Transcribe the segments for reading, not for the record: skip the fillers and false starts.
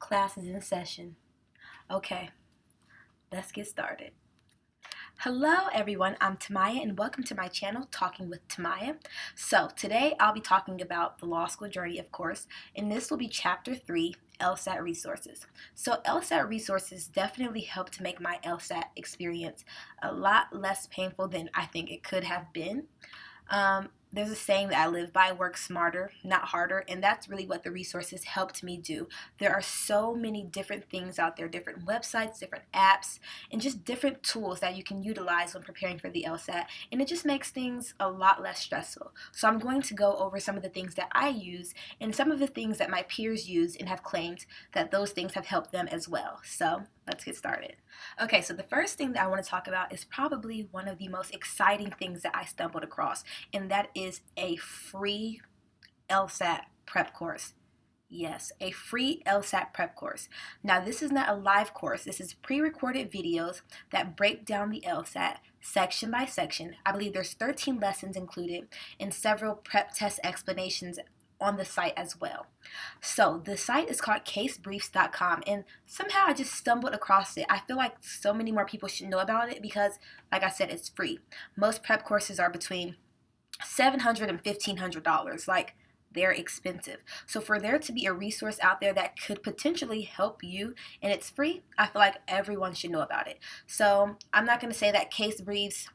Class is in session. Okay, let's get started. Hello everyone, I'm Timaiah and welcome to my channel, Talking with Timaiah. So today I'll be talking about the law school journey, of course, and this will be chapter 3, LSAT resources. So LSAT resources definitely helped to make my LSAT experience a lot less painful than I think it could have been. There's a saying that I live by, work smarter, not harder, and that's really what the resources helped me do. There are so many different things out there, different websites, different apps, and just different tools that you can utilize when preparing for the LSAT, and it just makes things a lot less stressful. So I'm going to go over some of the things that I use and some of the things that my peers use and have claimed that those things have helped them as well. So let's get started. Okay, so the first thing that I want to talk about is probably one of the most exciting things that I stumbled across, and that is a free LSAT prep course. Yes, a free LSAT prep course. Now, this is not a live course. This is pre-recorded videos that break down the LSAT section by section. I believe there's 13 lessons included and several prep test explanations on the site as well. So the site is called casebriefs.com, and somehow I just stumbled across it. I feel like so many more people should know about it because, like I said, it's free. Most prep courses are between $700 and $1,500. Like, they're expensive. So for there to be a resource out there that could potentially help you and it's free, I feel like everyone should know about it. So I'm not going to say that Case Briefs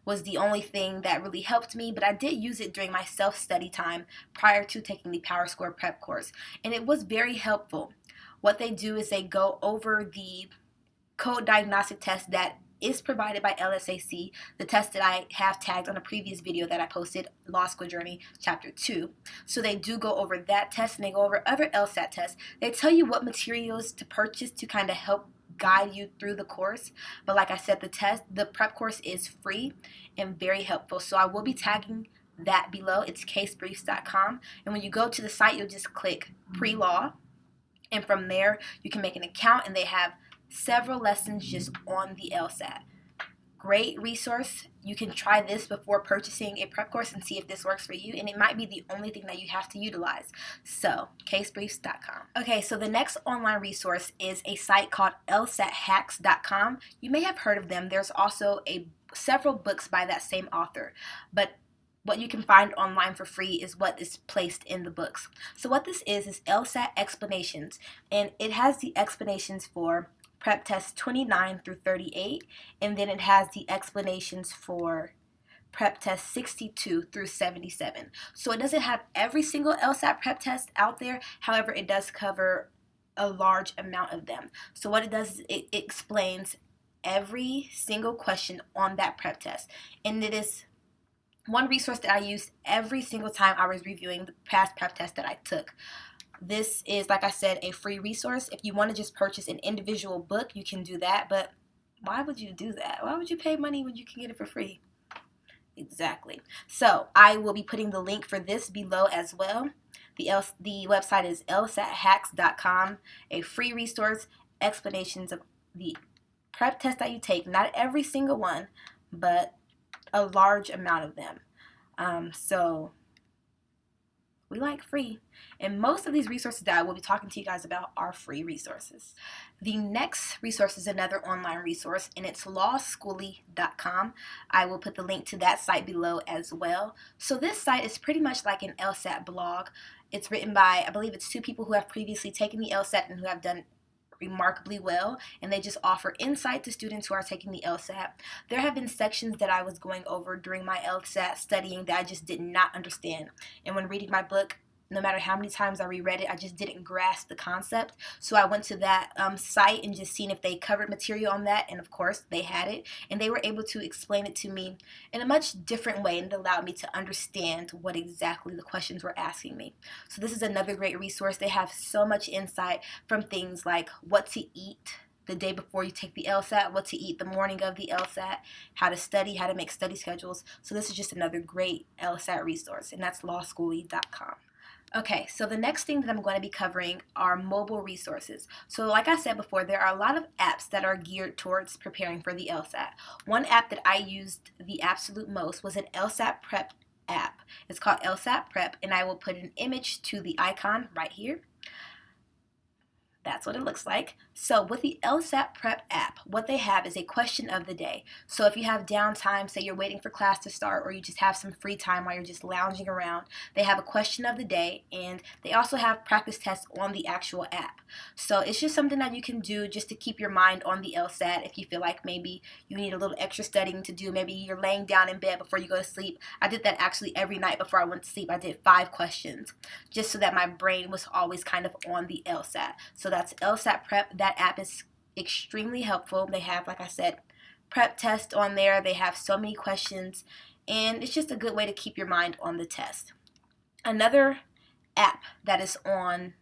was the only thing that really helped me, but I did use it during my self-study time prior to taking the PowerScore prep course, and it was very helpful. What they do is they go over the code diagnostic test that is provided by LSAC, the test that I have tagged on a previous video that I posted, Law School Journey Chapter 2. So they do go over that test, and they go over other LSAT tests. They tell you what materials to purchase to kind of help guide you through the course. But like I said, the prep course is free and very helpful. So I will be tagging that below. It's casebriefs.com. And when you go to the site, you'll just click pre-law. And from there, you can make an account, and they have several lessons just on the LSAT. Great resource. You can try this before purchasing a prep course and see if this works for you, and it might be the only thing that you have to utilize. So, casebriefs.com. Okay, so the next online resource is a site called LSATHacks.com. You may have heard of them. There's also several books by that same author, but what you can find online for free is what is placed in the books. So what this is LSAT explanations, and it has the explanations for prep tests 29 through 38, and then it has the explanations for prep test 62 through 77. So it doesn't have every single LSAT prep test out there. However, it does cover a large amount of them. So what it does is it explains every single question on that prep test, and it is one resource that I used every single time I was reviewing the past prep test that I took. This is, like I said, a free resource. If you want to just purchase an individual book, you can do that, but why would you do that? Why would you pay money when you can get it for free? Exactly. So I will be putting the link for this below as well. The website is LSATHacks.com, a free resource, explanations of the prep test that you take, not every single one, but a large amount of them. So we like free, and most of these resources that I will be talking to you guys about are free resources. The next resource is another online resource, and it's lawschoolie.com. I will put the link to that site below as well. So this site is pretty much like an LSAT blog. It's written by, I believe it's 2 people who have previously taken the LSAT and who have done remarkably well, and they just offer insight to students who are taking the LSAT. There have been sections that I was going over during my LSAT studying that I just did not understand, and when reading my book, no matter how many times I reread it, I just didn't grasp the concept. So I went to that site and just seen if they covered material on that, and of course they had it, and they were able to explain it to me in a much different way, and it allowed me to understand what exactly the questions were asking me. So this is another great resource. They have so much insight from things like what to eat the day before you take the LSAT, what to eat the morning of the LSAT, how to study, how to make study schedules. So this is just another great LSAT resource, and that's lawschoolie.com. Okay, so the next thing that I'm going to be covering are mobile resources. So like I said before, there are a lot of apps that are geared towards preparing for the LSAT. One app that I used the absolute most was an LSAT Prep app. It's called LSAT Prep, and I will put an image to the icon right here. That's what it looks like. So with the LSAT Prep app, what they have is a question of the day. So if you have downtime, say you're waiting for class to start, or you just have some free time while you're just lounging around, they have a question of the day, and they also have practice tests on the actual app. So it's just something that you can do just to keep your mind on the LSAT if you feel like maybe you need a little extra studying to do. Maybe you're laying down in bed before you go to sleep. I did that actually every night before I went to sleep. I did 5 questions just so that my brain was always kind of on the LSAT. So that's LSAT Prep. That app is extremely helpful. They have, like I said, prep test on there. They have so many questions, and it's just a good way to keep your mind on the test. Another app that is on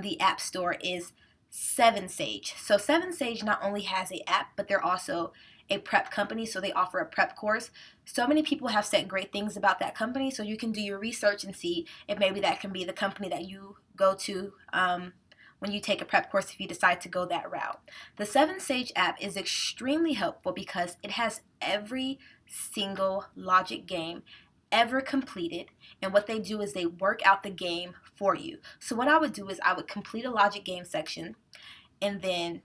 the App Store is 7Sage. So 7Sage not only has an app, but they're also a prep company, so they offer a prep course. So many people have said great things about that company, so you can do your research and see if maybe that can be the company that you go to when you take a prep course if you decide to go that route. The 7Sage app is extremely helpful because it has every single logic game ever completed, and what they do is they work out the game for you. So what I would do is I would complete a logic game section, and then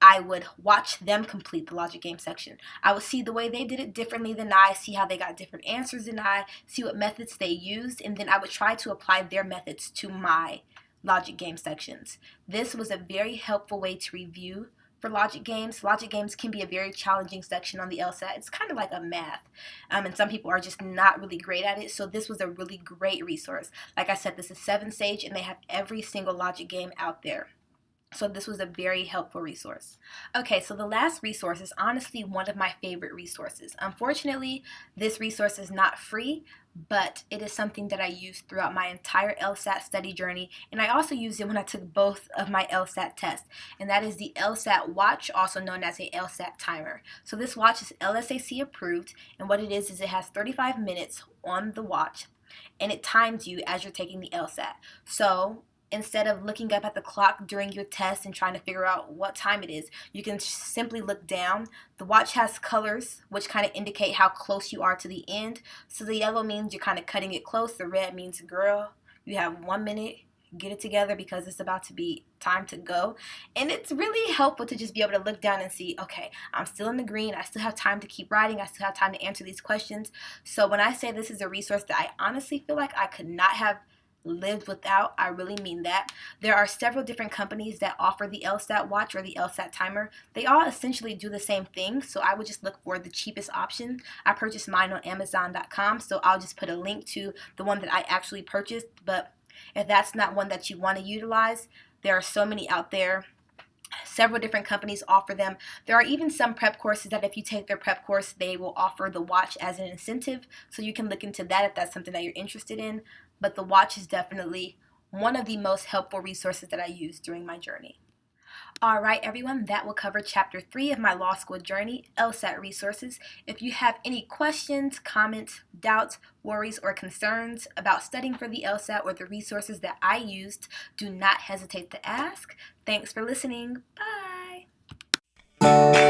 I would watch them complete the logic game section. I would see the way they did it differently than I, see how they got different answers than I, see what methods they used, and then I would try to apply their methods to my logic game sections. This was a very helpful way to review for logic games. Logic games can be a very challenging section on the LSAT. It's kind of like a math, and some people are just not really great at it, so this was a really great resource. Like I said, this is 7Sage, and they have every single logic game out there. So this was a very helpful resource. Okay, so the last resource is honestly one of my favorite resources. Unfortunately, this resource is not free, but it is something that I used throughout my entire LSAT study journey, and I also used it when I took both of my LSAT tests, and that is the LSAT watch, also known as a LSAT timer. So this watch is LSAC approved, and what it is it has 35 minutes on the watch, and it times you as you're taking the LSAT. So instead of looking up at the clock during your test and trying to figure out what time it is, you can simply look down. The watch has colors, which kind of indicate how close you are to the end. So the yellow means you're kind of cutting it close. The red means, girl, you have 1 minute. Get it together because it's about to be time to go. And it's really helpful to just be able to look down and see, okay, I'm still in the green. I still have time to keep writing. I still have time to answer these questions. So when I say this is a resource that I honestly feel like I could not have lived without, I really mean that. There are several different companies that offer the LSAT watch or the LSAT timer. They all essentially do the same thing, so I would just look for the cheapest option. I purchased mine on Amazon.com, so I'll just put a link to the one that I actually purchased. But if that's not one that you want to utilize, there are so many out there. Several different companies offer them. There are even some prep courses that if you take their prep course, they will offer the watch as an incentive. So you can look into that if that's something that you're interested in. But the watch is definitely one of the most helpful resources that I used during my journey. All right, everyone, that will cover Chapter 3 of my law school journey, LSAT resources. If you have any questions, comments, doubts, worries, or concerns about studying for the LSAT or the resources that I used, do not hesitate to ask. Thanks for listening. Bye.